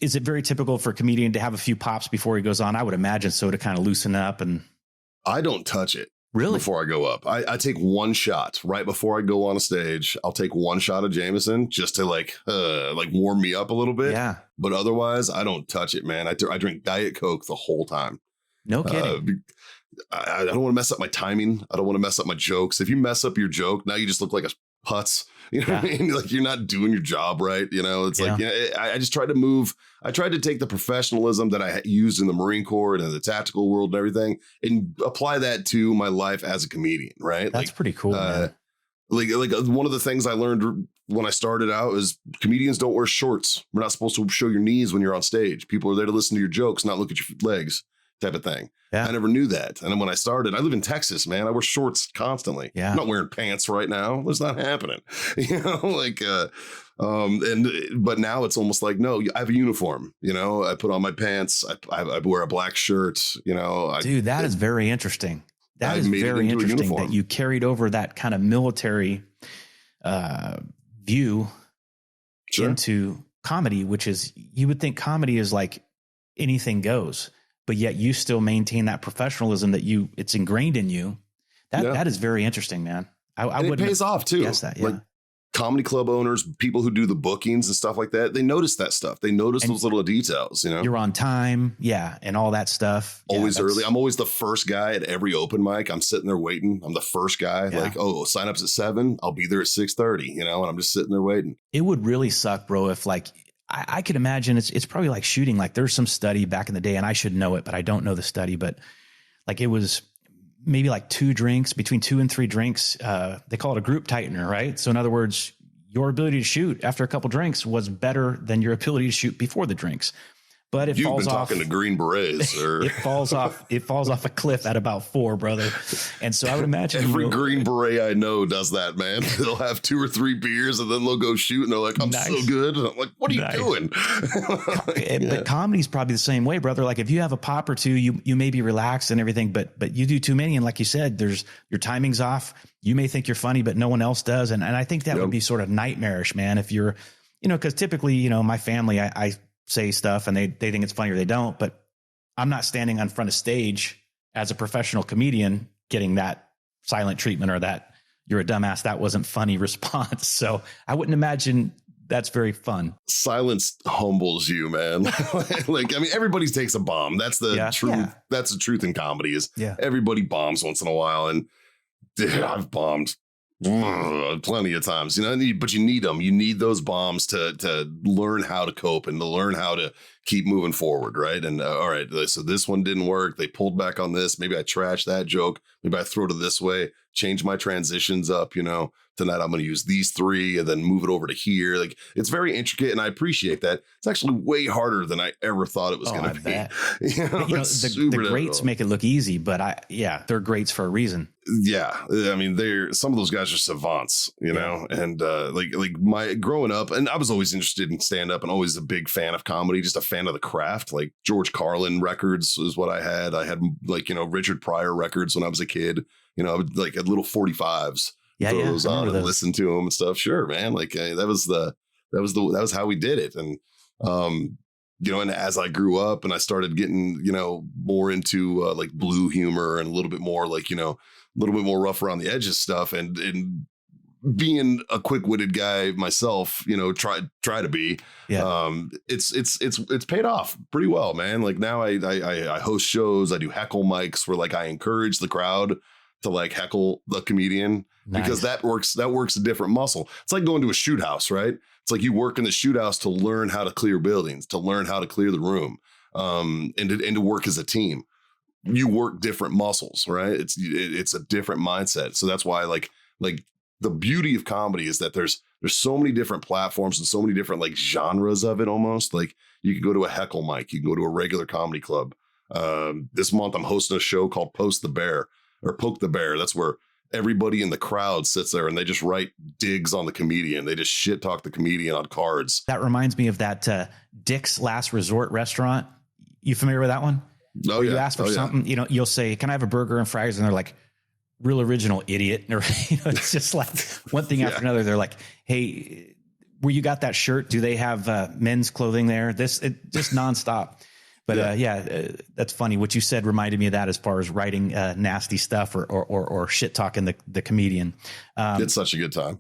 is it very typical for a comedian to have a few pops before he goes on? I would imagine so, to kind of loosen up. And I don't touch it. Really? Before I go up, I take one shot right before I go on a stage. I'll take one shot of Jameson just to like warm me up a little bit. Yeah. But otherwise, I don't touch it, man. I drink Diet Coke the whole time. No kidding. I don't want to mess up my timing. I don't want to mess up my jokes. If you mess up your joke, now you just look like a putz. You know what I mean? Like, you're not doing your job right. You know, it's like, I just tried to move. I tried to take the professionalism that I used in the Marine Corps and in the tactical world and everything and apply that to my life as a comedian. Right. That's pretty cool. Man. Like one of the things I learned when I started out is comedians don't wear shorts. We're not supposed to show your knees when you're on stage. People are there to listen to your jokes, not look at your legs, type of thing. Yeah. I never knew that. And then when I started, I live in Texas, man. I wear shorts constantly. Yeah. I'm not wearing pants right now. That's not happening. You know, like, but now it's almost like, no, I have a uniform. You know, I put on my pants. I wear a black shirt. You know, dude, that is very interesting. That is very interesting that you carried over that kind of military view into comedy, which is, you would think comedy is like anything goes, but yet you still maintain that professionalism that it's ingrained in you. That is very interesting, man. I would. It pays off too. Guess that, yeah. Like comedy club owners, people who do the bookings and stuff like that, they notice that stuff. They notice those little details. You know, you're on time, and all that stuff. Always early. I'm always the first guy at every open mic. I'm sitting there waiting. I'm the first guy. Yeah. Like, sign ups at 7. I'll be there at 6:30. You know, and I'm just sitting there waiting. It would really suck, bro, if like. I could imagine it's probably like shooting. Like, there's some study back in the day, and I should know it, but I don't know the study. But like, it was maybe like between 2 and 3 drinks. They call it a group tightener, right? So in other words, your ability to shoot after a couple drinks was better than your ability to shoot before the drinks. But it falls off. You've been talking to Green Berets, or it falls off a cliff at about 4, brother. And so I would imagine every Green Beret I know does that, man. They'll have 2 or 3 beers and then they'll go shoot and they're like, I'm so good. And I'm like, what are you doing? But comedy's probably the same way, brother. Like, if you have a pop or two, you may be relaxed and everything, but you do too many. And like you said, your timing's off. You may think you're funny, but no one else does. And I think that would be sort of nightmarish, man. If you're, because typically, my family, I say stuff and they think it's funny or they don't, but I'm not standing on front of stage as a professional comedian getting that silent treatment or that you're a dumbass, that wasn't funny response. So I wouldn't imagine that's very fun. Silence humbles you, man. Like, I mean, everybody takes a bomb. That's the truth. Yeah. That's the truth in comedy is everybody bombs once in a while. And dude, I've bombed plenty of times, but you need them. You need those bombs to learn how to cope and to learn how to keep moving forward. Right. And all right, so this one didn't work. They pulled back on this. Maybe I trashed that joke. Maybe I throw it this way, change my transitions up, tonight I'm going to use these 3 and then move it over to here. Like, it's very intricate and I appreciate that. It's actually way harder than I ever thought it was going to be. The greats make it look easy, but they're greats for a reason. Yeah. I mean, some of those guys are savants, and like my growing up, and I was always interested in stand up and always a big fan of comedy, just a fan of the craft. Like George Carlin records is what I had. I had Richard Pryor records when I was a kid, like at little 45s. Throw those on and listen to them and stuff. Sure, man. Like that was how we did it. And and as I grew up and I started getting more into like blue humor and a little bit more like a little bit more rough around the edges stuff, and being a quick-witted guy myself, try to be. It's paid off pretty well, man. Like now I host shows, I do heckle mics where like I encourage the crowd to like heckle the comedian. Nice. Because that works a different muscle. It's like going to a shoot house, right? It's like you work in the shoot house to learn how to clear buildings, to learn how to clear the room, and to work as a team. You work different muscles, right? It's a different mindset. So that's why like the beauty of comedy is that there's so many different platforms and so many different like genres of it almost. Like you can go to a heckle mic, you can go to a regular comedy club. This month I'm hosting a show called Poke the Bear. That's where everybody in the crowd sits there and they just write digs on the comedian. They just shit talk the comedian on cards. That reminds me of that Dick's Last Resort restaurant. You familiar with that one? Oh, yeah. You ask for something, you'll say, can I have a burger and fries? And they're like, real original idiot. Or, it's just like one thing after another. They're like, hey, where you got that shirt, do they have men's clothing there? Just nonstop. But that's funny. What you said reminded me of that as far as writing nasty stuff or shit talking the comedian. It's such a good time.